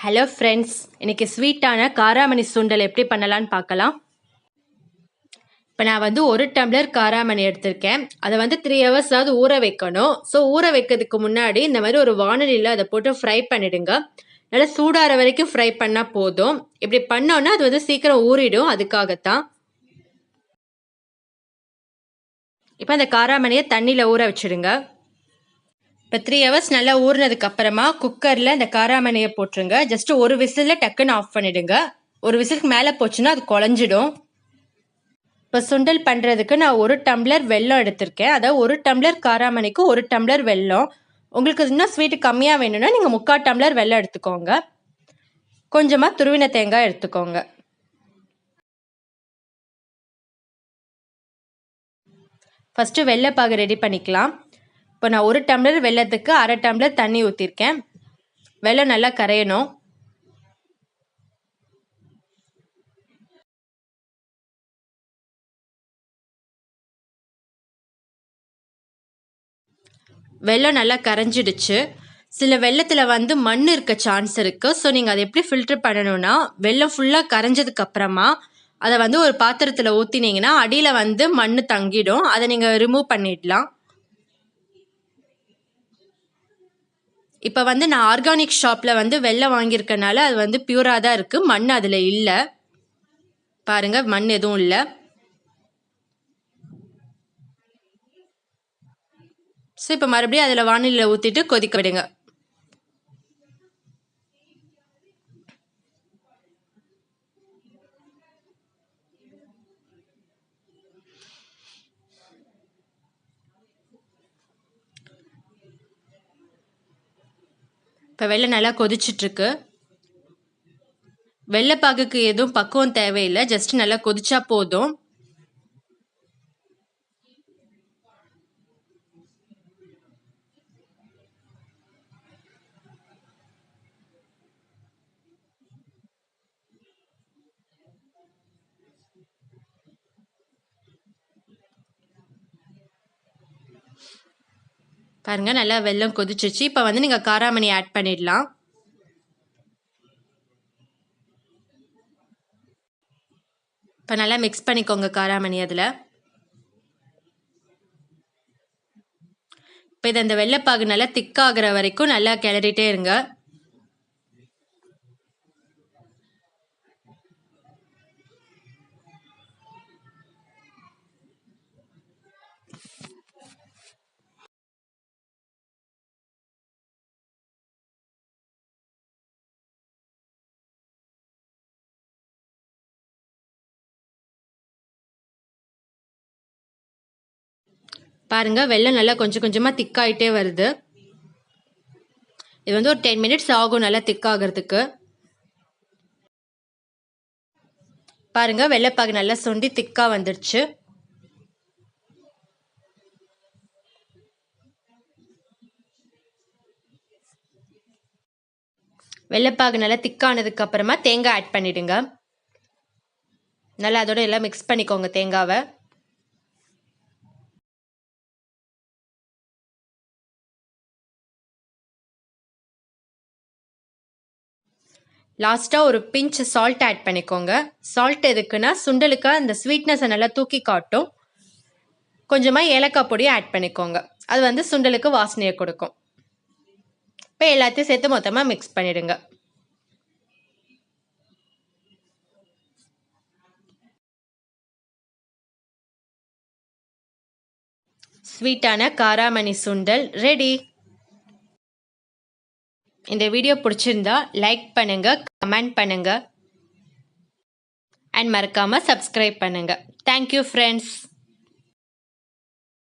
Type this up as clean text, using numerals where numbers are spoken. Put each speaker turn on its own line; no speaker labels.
Hello friends, இன்னைக்கு ஸ்வீட்டான காராமணி சுண்டல் எப்படி பண்ணலான்னு பார்க்கலாம். இப்போ நான் ஒரு டம்ளர் காராமணி எடுத்திருக்கேன். அதை 3 hours ஊற வைக்கணும். ஸோ ஊற வைக்கிறதுக்கு முன்னாடி இந்த மாதிரி ஒரு வானலியில் அதை போட்டு ஃப்ரை பண்ணிடுங்க. நல்லா சூடாகிற வரைக்கும் ஃப்ரை பண்ணால் போதும். இப்படி பண்ணோன்னா அது சீக்கிரம் ஊறிடும். அதுக்காகத்தான். இப்போ அந்த காராமணியை தண்ணியில் ஊற வச்சுடுங்க. இப்போ 3 hours நல்லா ஊறினதுக்கு அப்புறமா குக்கரில் இந்த காராமணியை போட்டுருங்க. ஜஸ்ட் ஒரு விசிலில் டக்குன்னு ஆஃப் பண்ணிடுங்க. ஒரு விசிலுக்கு மேலே போச்சுன்னா அது குழஞ்சிடும். இப்போ சுண்டல் பண்ணுறதுக்கு நான் 1 டம்ளர் வெல்லம் எடுத்திருக்கேன். அதாவது 1 டம்ளர் காராமணிக்கு 1 டம்ளர் வெல்லம். உங்களுக்கு இன்னும் ஸ்வீட்டு கம்மியாக வேணும்னா நீங்கள் 3/4 டம்ளர் வெல்லம் எடுத்துக்கோங்க. கொஞ்சமாக துருவின தேங்காய் எடுத்துக்கோங்க. ஃபஸ்ட்டு வெள்ளைப்பாகு ரெடி பண்ணிக்கலாம். இப்போ நான் 1 டம்ளர் வெல்லத்துக்கு 1/2 டம்ளர் தண்ணி ஊற்றிருக்கேன். வெல்லம் நல்லா கரையணும். வெல்லம் நல்லா கரைஞ்சிடுச்சு. சில வெல்லத்தில் மண் இருக்க சான்ஸ் இருக்குது. ஸோ நீங்கள் அதை எப்படி ஃபில்டர் பண்ணணும்னா, வெல்லம் ஃபுல்லாக கரைஞ்சதுக்கு அப்புறமா அதை ஒரு பாத்திரத்தில் ஊற்றினீங்கன்னா அடியில் மண் தங்கிடும். அதை நீங்கள் ரிமூவ் பண்ணிடலாம். இப்போ நான் ஆர்கானிக் ஷாப்பில் வெல்லம் வாங்கியிருக்கனால அது பியூராக தான் இருக்குது. மண் அதில் இல்லை. பாருங்கள், மண் எதுவும் இல்லை. ஸோ இப்போ மறுபடியும் அதில் வானிலையில் ஊற்றிட்டு கொதிக்க விடுங்க. இப்போ வெல்லம் நல்லா கொதிச்சிட்ருக்கு. வெள்ளைப்பாகுக்கு எதுவும் பக்குவம் தேவையில்லை. ஜஸ்ட் நல்லா கொதிச்சா போதும். பாருங்க, நல்லா வெல்லம் கொதிச்சிச்சு. இப்போ நீங்கள் காராமணி ஆட் பண்ணிடலாம். இப்போ நல்லா மிக்ஸ் பண்ணிக்கோங்க காராமணி அதில். இப்போ இது அந்த வெள்ளைப்பாகு நல்லா திக்காகிற வரைக்கும் நல்லா கிளறிட்டே இருங்க. பாருங்க, வெல்லம் நல்லா கொஞ்சம் கொஞ்சமாக திக்காயிட்டே வருது. இது ஒரு 10 minutes ஆகும் நல்லா திக்காகிறதுக்கு. பாருங்க, வெள்ளைப்பாகு நல்லா சுண்டி திக்கா வந்துடுச்சு. வெள்ளைப்பாகு நல்லா திக்கானதுக்கு அப்புறமா தேங்காய் ஆட் பண்ணிடுங்க. நல்லா அதோட எல்லாம் மிக்ஸ் பண்ணிக்கோங்க தேங்காவை. லாஸ்ட்டாக ஒரு பிஞ்ச் சால்ட் ஆட் பண்ணிக்கோங்க. சால்ட் எதுக்குன்னா சுண்டலுக்கு அந்த ஸ்வீட்னஸை நல்லா தூக்கி காட்டும். கொஞ்சமாக ஏலக்காய் பொடியை ஆட் பண்ணிக்கோங்க. அது சுண்டலுக்கு வாசனையை கொடுக்கும். இப்போ எல்லாத்தையும் சேர்த்து மொத்தமாக மிக்ஸ் பண்ணிடுங்க. ஸ்வீட்டான காராமணி சுண்டல் ரெடி. இந்த வீடியோ பிடிச்சிருந்தா லைக் பண்ணுங்க, கமெண்ட் பண்ணுங்க, அண்ட் மறக்காம சப்ஸ்கிரைப் பண்ணுங்க. Thank you friends.